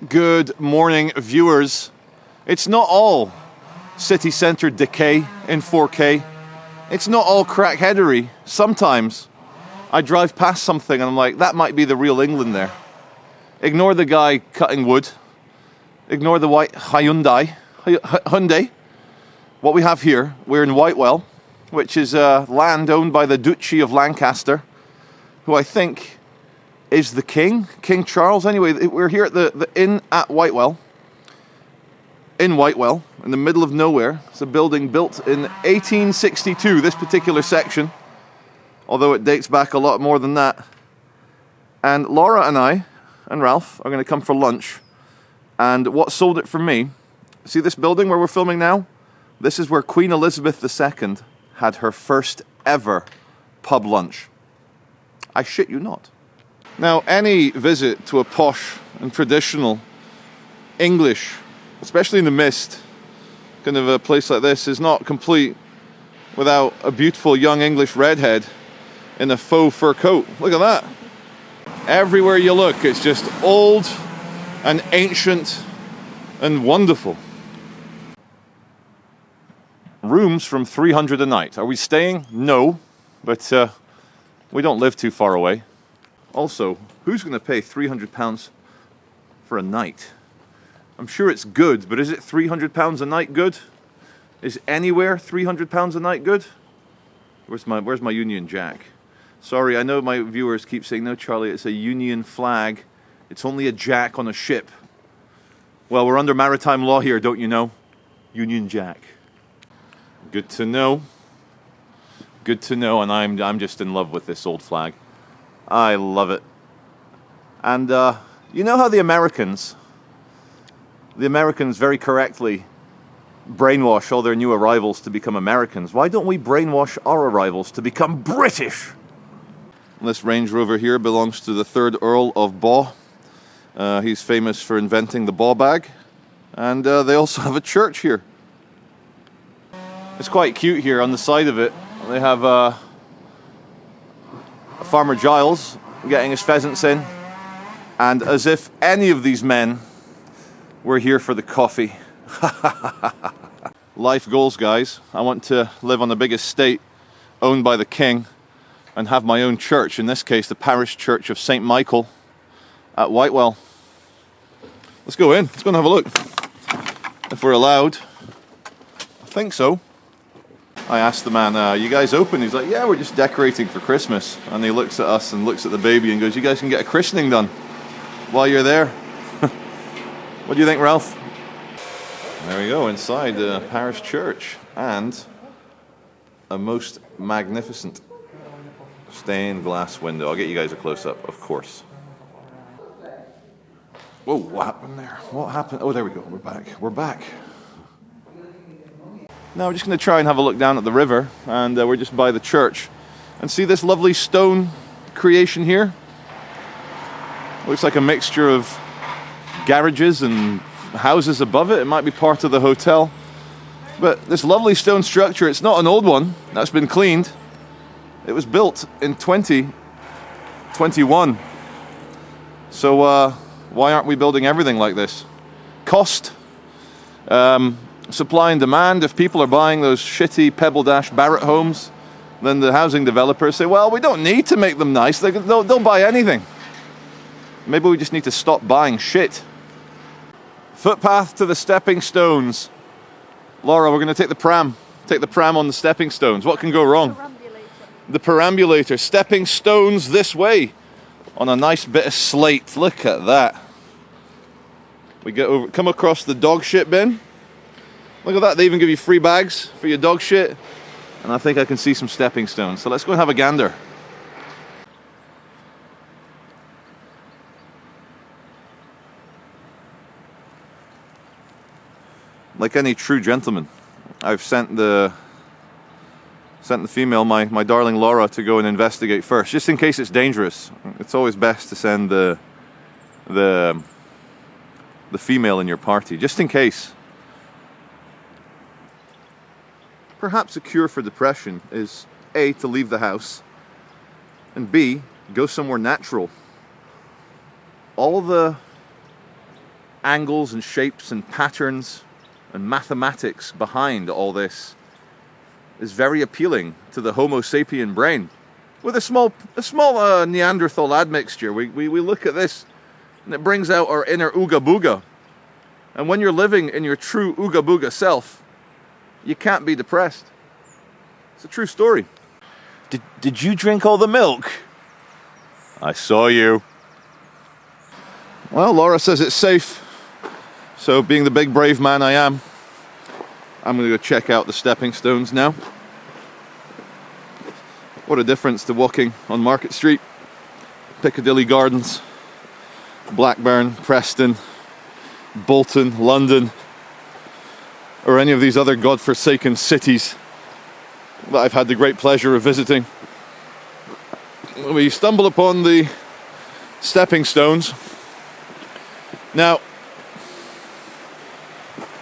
Good morning, viewers. It's not all city centre decay in 4K. It's not all crackheadery. Sometimes I drive past something and I'm like, that might be the real England there. Ignore the guy cutting wood. Ignore the white Hyundai. What we have here, we're in Whitewell, which is land owned by the Duchy of Lancaster, who I think is the king, King Charles. Anyway, we're here at the inn at Whitewell, in Whitewell, in the middle of nowhere. It's a building built in 1862, this particular section, although it dates back a lot more than that. And Laura and I, and Ralph, are going to come for lunch. And what sold it for me, see this building where we're filming now? This is where Queen Elizabeth II had her first ever pub lunch. I shit you not. Now, any visit to a posh and traditional English, especially in the mist, kind of a place like this, is not complete without a beautiful young English redhead in a faux fur coat. Look at that. Everywhere you look, it's just old and ancient and wonderful. Rooms from $300 a night. Are we staying? No, but we don't live too far away. Also, who's going to pay £300 for a night? I'm sure it's good, but is it £300 a night good? Is anywhere £300 a night good? Where's my Union Jack? Sorry, I know my viewers keep saying, no, Charlie, it's a Union flag. It's only a Jack on a ship. Well, we're under maritime law here, don't you know? Union Jack. Good to know. Good to know, and I'm just in love with this old flag. I love it. And you know how the Americans very correctly brainwash all their new arrivals to become Americans? Why don't we brainwash our arrivals to become British? This Range Rover here belongs to the 3rd Earl of Baw. He's famous for inventing the ball bag. And they also have a church here. It's quite cute here on the side of it. They have Farmer Giles getting his pheasants in, and as if any of these men were here for the coffee. Life goals, guys. I want to live on a big estate owned by the king and have my own church, in this case the parish church of St. Michael at Whitewell. Let's go in, let's go and have a look, if we're allowed. I think so. I asked the man, you guys open? He's like, yeah, we're just decorating for Christmas. And he looks at us and looks at the baby and goes, you guys can get a christening done while you're there. What do you think, Ralph? There we go, inside the parish church. And a most magnificent stained glass window. I'll get you guys a close-up, of course. Whoa, what happened there? What happened? Oh, there we go, we're back. We're back. Now we're just going to try and have a look down at the river, and we're just by the church. And see this lovely stone creation here? Looks like a mixture of garages and houses above it. It might be part of the hotel. But this lovely stone structure, it's not an old one that's been cleaned. It was built in 2021. So why aren't we building everything like this? Cost. Supply and demand. If people are buying those shitty Pebble Dash Barrett homes, then the housing developers say, well, we don't need to make them nice. They'll buy anything. Maybe we just need to stop buying shit. Footpath to the stepping stones. Laura, we're going to take the pram. Take the pram on the stepping stones. What can go wrong? The perambulator. Stepping stones this way on a nice bit of slate. Look at that. We come across the dog shit bin. Look at that, they even give you free bags for your dog shit. And I think I can see some stepping stones. So let's go and have a gander. Like any true gentleman, I've sent the female, my darling Laura, to go and investigate first, just in case it's dangerous. It's always best to send the female in your party, just in case. Perhaps a cure for depression is A, to leave the house, and B, go somewhere natural. All the angles and shapes and patterns and mathematics behind all this is very appealing to the Homo sapien brain. With a small Neanderthal admixture, we look at this and it brings out our inner ooga booga. And when you're living in your true ooga booga self, you can't be depressed. It's a true story. Did you drink all the milk? I saw you. Well, Laura says it's safe. So being the big brave man I am, I'm going to go check out the stepping stones now. What a difference to walking on Market Street, Piccadilly Gardens, Blackburn, Preston, Bolton, London, or any of these other godforsaken cities that I've had the great pleasure of visiting. We stumble upon the stepping stones. Now,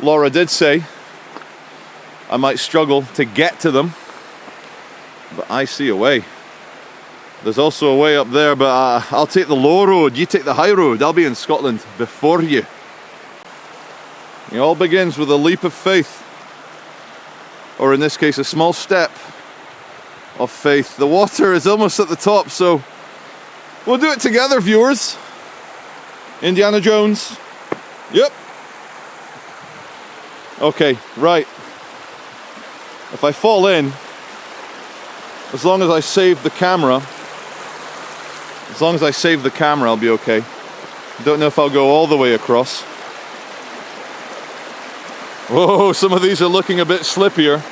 Laura did say I might struggle to get to them, but I see a way. There's also a way up there, but I'll take the low road, you take the high road. I'll be in Scotland before you. It all begins with a leap of faith, or in this case, a small step of faith. The water is almost at the top, so we'll do it together, viewers. Indiana Jones. Yep. Okay, right. If I fall in, as long as I save the camera, I'll be okay. Don't know if I'll go all the way across. Whoa, some of these are looking a bit slippier.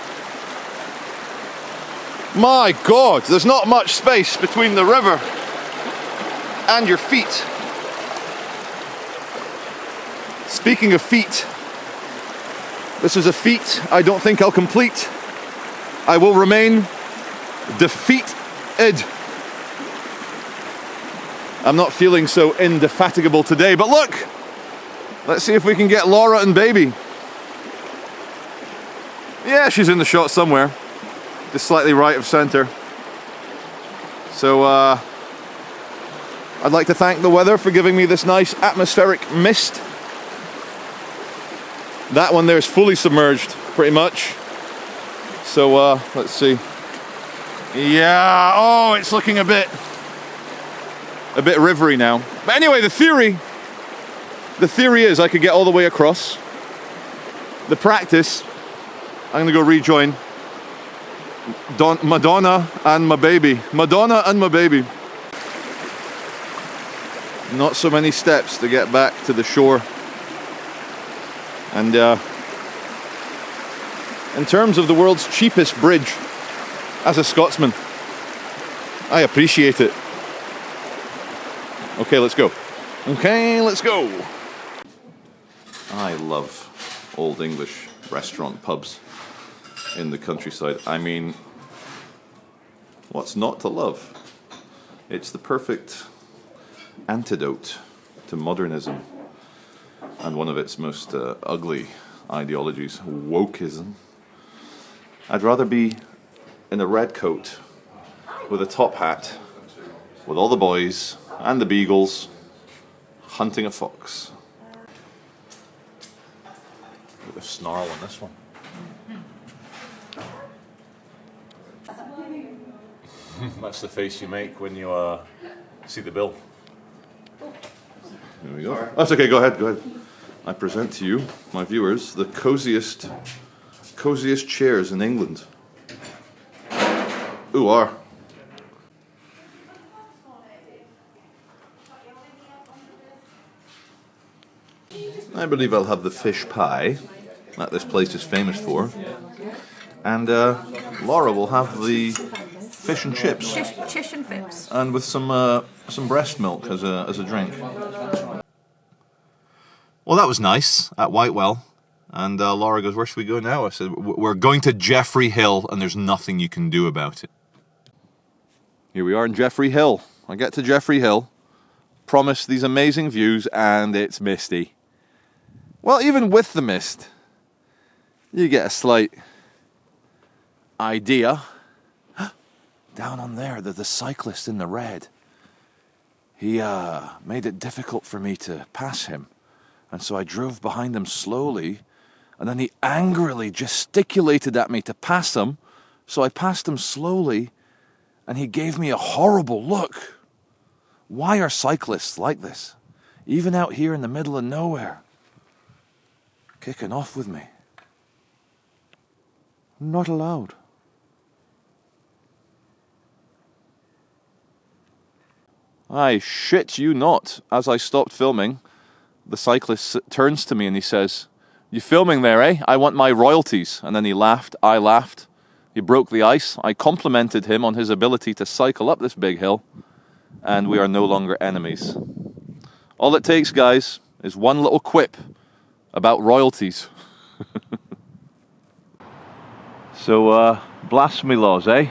My God, there's not much space between the river and your feet. Speaking of feet, this is a feat I don't think I'll complete. I will remain defeated. I'm not feeling so indefatigable today, but look! Let's see if we can get Laura and baby. Yeah, she's in the shot somewhere. Just slightly right of center. So, I'd like to thank the weather for giving me this nice atmospheric mist. That one there is fully submerged, pretty much. So, let's see. Yeah, oh, it's looking a bit rivery now. But anyway, the theory is I could get all the way across. The practice, I'm going to go rejoin Madonna and my baby. Madonna and my baby. Not so many steps to get back to the shore. And in terms of the world's cheapest bridge, as a Scotsman, I appreciate it. Okay, let's go. Okay, let's go. I love old English restaurant pubs in the countryside. I mean, what's not to love? It's the perfect antidote to modernism and one of its most ugly ideologies, wokeism. I'd rather be in a red coat with a top hat with all the boys and the beagles hunting a fox. Look at the snarl on this one. That's the face you make when you see the bill. There we go. That's okay, go ahead. I present to you, my viewers, the coziest chairs in England. Ooh, are. I believe I'll have the fish pie that this place is famous for. And Laura will have the fish and chips. Chish and fips. And with some breast milk as a drink. Well, that was nice at Whitewell. And Laura goes, where should we go now? I said, we're going to Jeffrey Hill, and there's nothing you can do about it. Here we are in Jeffrey Hill. I get to Jeffrey Hill, promise these amazing views, and it's misty. Well, even with the mist, you get a slight idea. Down on there, the cyclist in the red. He made it difficult for me to pass him. And so I drove behind him slowly, and then he angrily gesticulated at me to pass him. So I passed him slowly, and he gave me a horrible look. Why are cyclists like this? Even out here in the middle of nowhere. Kicking off with me. Not allowed. I shit you not. As I stopped filming, the cyclist turns to me and he says, "You filming there, eh? I want my royalties." And then he laughed. I laughed. He broke the ice. I complimented him on his ability to cycle up this big hill. And we are no longer enemies. All it takes, guys, is one little quip about royalties. So, blasphemy laws, eh?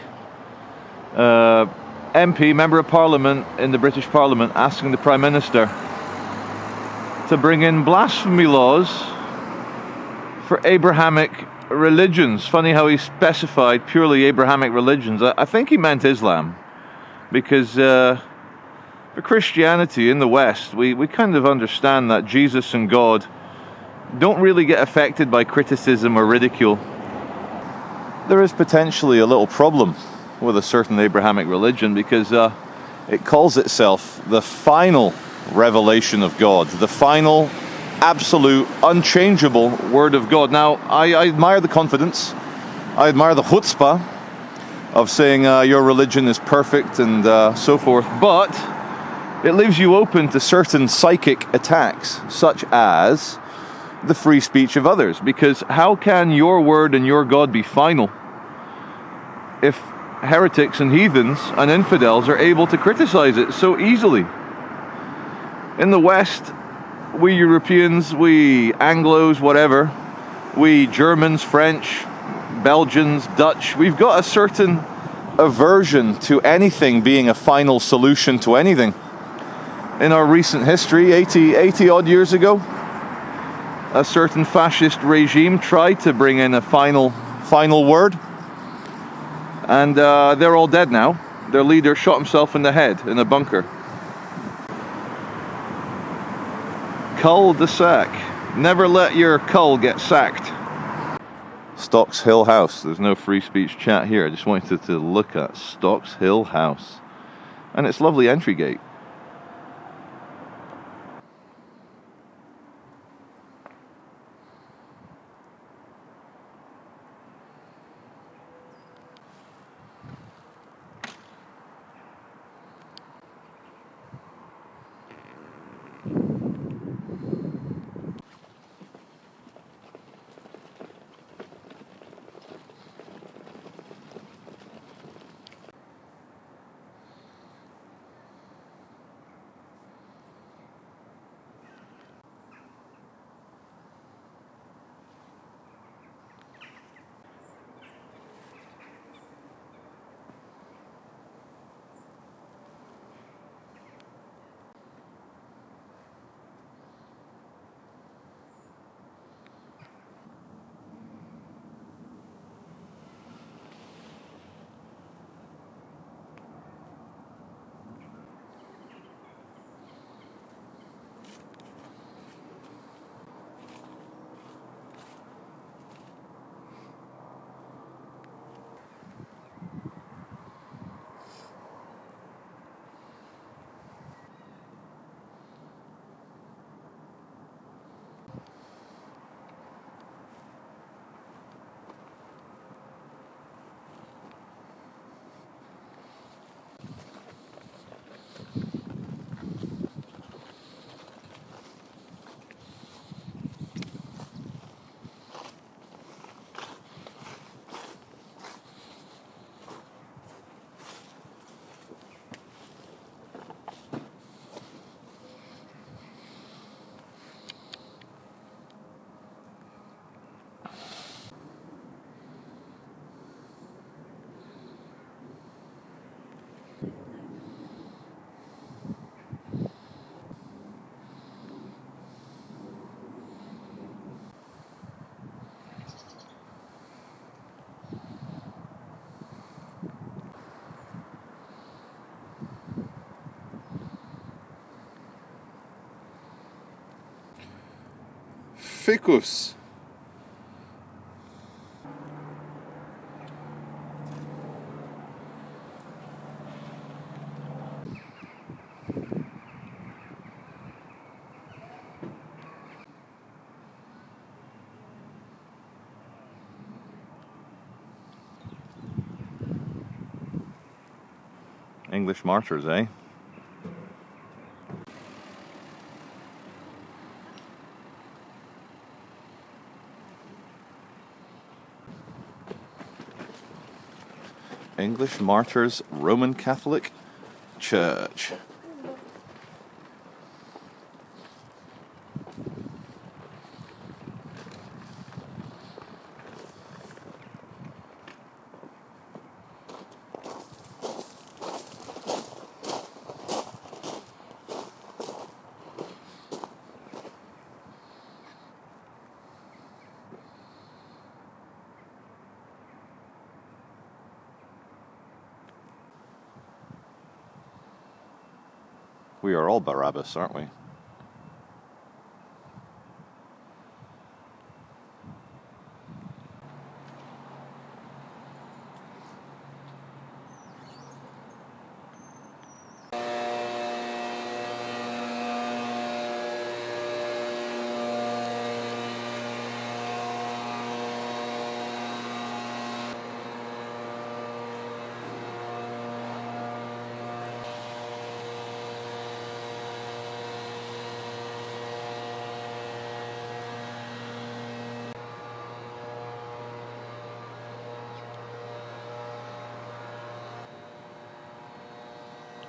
MP, Member of Parliament in the British Parliament, asking the Prime Minister to bring in blasphemy laws for Abrahamic religions. Funny how he specified purely Abrahamic religions. I think he meant Islam, because for Christianity in the West, we kind of understand that Jesus and God don't really get affected by criticism or ridicule. There is potentially a little problem with a certain Abrahamic religion because it calls itself the final revelation of God, the final, absolute, unchangeable Word of God. Now, I admire the confidence, I admire the chutzpah of saying your religion is perfect and so forth, but it leaves you open to certain psychic attacks, such as the free speech of others. Because how can your word and your God be final if heretics and heathens and infidels are able to criticize it so easily? In the West, we Europeans, we Anglos, whatever, we Germans, French, Belgians, Dutch, we've got a certain aversion to anything being a final solution to anything. In our recent history, 80 odd years ago, a certain fascist regime tried to bring in a final word, and they're all dead now. Their leader shot himself in the head in a bunker. Cul-de-sac. Never let your cull get sacked. Stocks Hill House. There's no free speech chat here. I just wanted to look at Stocks Hill House and its lovely entry gate. ficus. English martyrs, eh? English Martyrs Roman Catholic Church. We are all Barabbas, aren't we?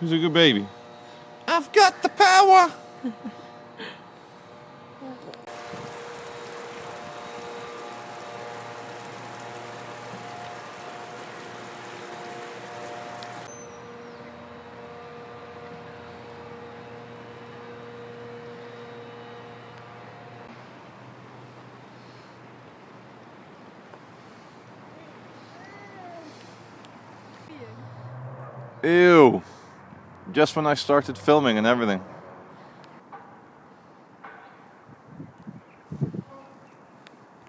Who's a good baby? I've got the power! Ew. Just when I started filming and everything.